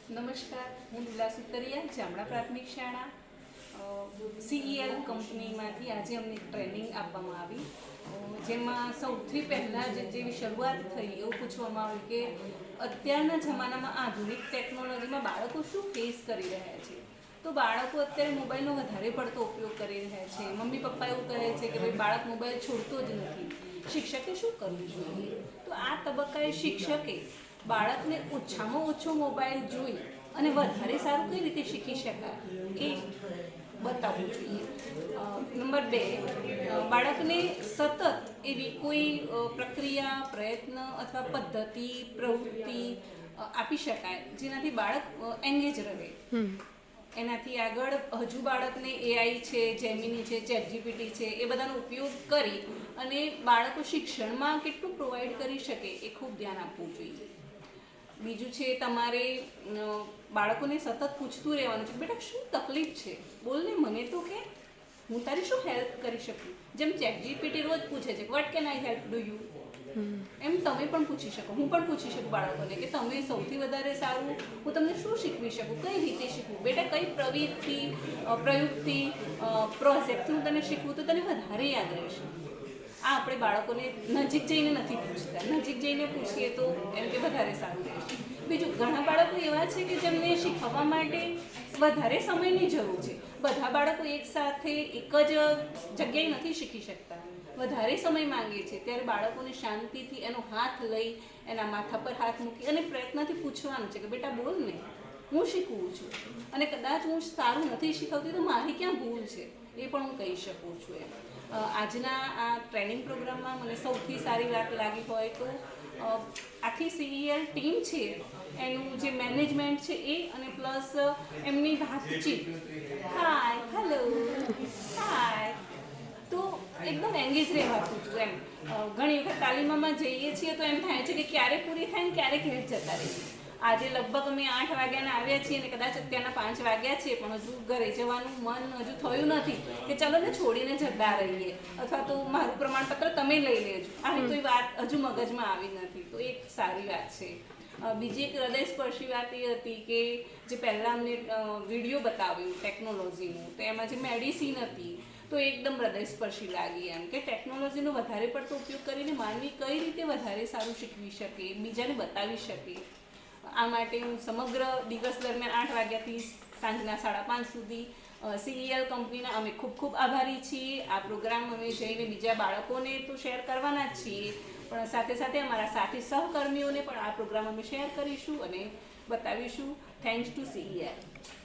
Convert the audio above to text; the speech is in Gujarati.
નમસ્કાર, હું લીલા સુતરિયા, જામડા પ્રાથમિક શાળા સીઈએલ કંપનીમાંથી આજે અમને ટ્રેનિંગ આપવામાં આવી, જેમાં સૌથી પહેલાં જેવી શરૂઆત થઈ એવું પૂછવામાં આવ્યું કે અત્યારના જમાનામાં આધુનિક ટેકનોલોજીમાં બાળકો શું ફેસ કરી રહ્યા છે. તો બાળકો અત્યારે મોબાઈલનો વધારે પડતો ઉપયોગ કરી રહ્યા છે. મમ્મી પપ્પા એવું કહે છે કે ભાઈ બાળક મોબાઈલ છોડતો જ નથી, શિક્ષકે શું કરવું જોઈએ? તો આ તબક્કાએ શિક્ષકે બાળકને ઓછામાં ઓછો મોબાઈલ જોઈ અને વધારે સારું કઈ રીતે શીખી શકાય એ બતાવવું જોઈએ. નંબર 2, બાળકને સતત એવી કોઈ પ્રક્રિયા, પ્રયત્ન અથવા પદ્ધતિ, પ્રવૃત્તિ આપી શકાય જેનાથી બાળક એંગેજ રહે. એનાથી આગળ હજુ બાળકને એઆઈ છે, જેમિની છે, ચેટજીપીટી છે, એ બધાનો ઉપયોગ કરી અને બાળકો શિક્ષણમાં કેટલું પ્રોવાઈડ કરી શકે એ ખૂબ ધ્યાન આપવું જોઈએ. બીજું છે, તમારે બાળકોને સતત પૂછતું રહેવાનું છે, બેટા શું તકલીફ છે, બોલને, મને તો કે હું તારી શું હેલ્પ કરી શકું. જેમ ચેટજીપીટી રોજ પૂછે છે what can I help do you, એમ તમે પણ પૂછી શકો, હું પણ પૂછી શકું બાળકોને કે તમે સૌથી વધારે સારું હું તમને શું શીખવી શકું, કઈ રીતે શીખવું, બેટા કઈ પ્રયુક્તિ પ્રોજેક્ટથી હું તને શીખવું તો તને વધારે યાદ રહેશે. આ આપણે બાળકોને નજીક જઈને નથી પૂછતા, નજીક જઈને પૂછીએ તો એમ કે વધારે સારું રહેશે. બીજું, ઘણા બાળકો એવા છે કે જેમને શીખવવા માટે વધારે સમયની જરૂર છે. બધા બાળકો એકસાથે એક જ જગ્યાએ નથી શીખી શકતા, વધારે સમય માંગે છે. ત્યારે બાળકોને શાંતિથી એનો હાથ લઈ એના માથા પર હાથ મૂકી અને પ્રયત્નથી પૂછવાનું છે કે બેટા બોલ ને, હું શીખવું છું અને કદાચ હું સારું નથી શીખવતી તો મારી ક્યાં ભૂલ છે એ પણ હું કહી શકું છું. એમ આજના આ ટ્રેનિંગ પ્રોગ્રામમાં મને સૌથી સારી વાત લાગી હોય તો આખી સીઈએલ ટીમ છે એનું જે મેનેજમેન્ટ છે એ અને પ્લસ એમની વાતચીત, હાય, હેલો, હાય, તો એકદમ એંગેજ રહેવાતું હતું. એમ ઘણી વખત તાલીમમાં જઈએ છીએ તો એમ થાય છે કે ક્યારે પૂરી થાય ને ક્યારે ઘેર જતા રહીએ. આજે લગભગ અમે 8 વાગ્યાના આવ્યા છીએ અને કદાચ અત્યારના 5 વાગ્યા છે, પણ હજુ ઘરે જવાનું મન હજુ થયું નથી કે ચલો ને છોડીને જતા રહીએ અથવા તો મારું પ્રમાણપત્ર તમે લઈ લેજો. આવી કોઈ વાત હજુ મગજમાં આવી નથી, તો એક સારી વાત છે. બીજી એક હૃદયસ્પર્શી વાત એ હતી કે જે પહેલાં અમને વિડીયો બતાવ્યું ટેકનોલોજીનું, તો એમાં જે મેડિસિન હતી તો એકદમ હૃદયસ્પર્શી લાગી. એમ કે ટેકનોલોજીનો વધારે પડતો ઉપયોગ કરીને માનવી કઈ રીતે વધારે સારું શીખવી શકે, બીજાને બતાવી શકે. આ માટે હું સમગ્ર દિવસ દરમિયાન 8 વાગ્યાથી સાંજના 5:30 સુધી સીઈએલ કંપનીના અમે ખૂબ ખૂબ આભારી છીએ. આ પ્રોગ્રામ અમે જઈને બીજા બાળકોને તો શેર કરવાના જ છીએ, પણ સાથે સાથે અમારા સાથી સહકર્મીઓને પણ આ પ્રોગ્રામ અમે શેર કરીશું અને બતાવીશું. Thanks to સીઈએલ.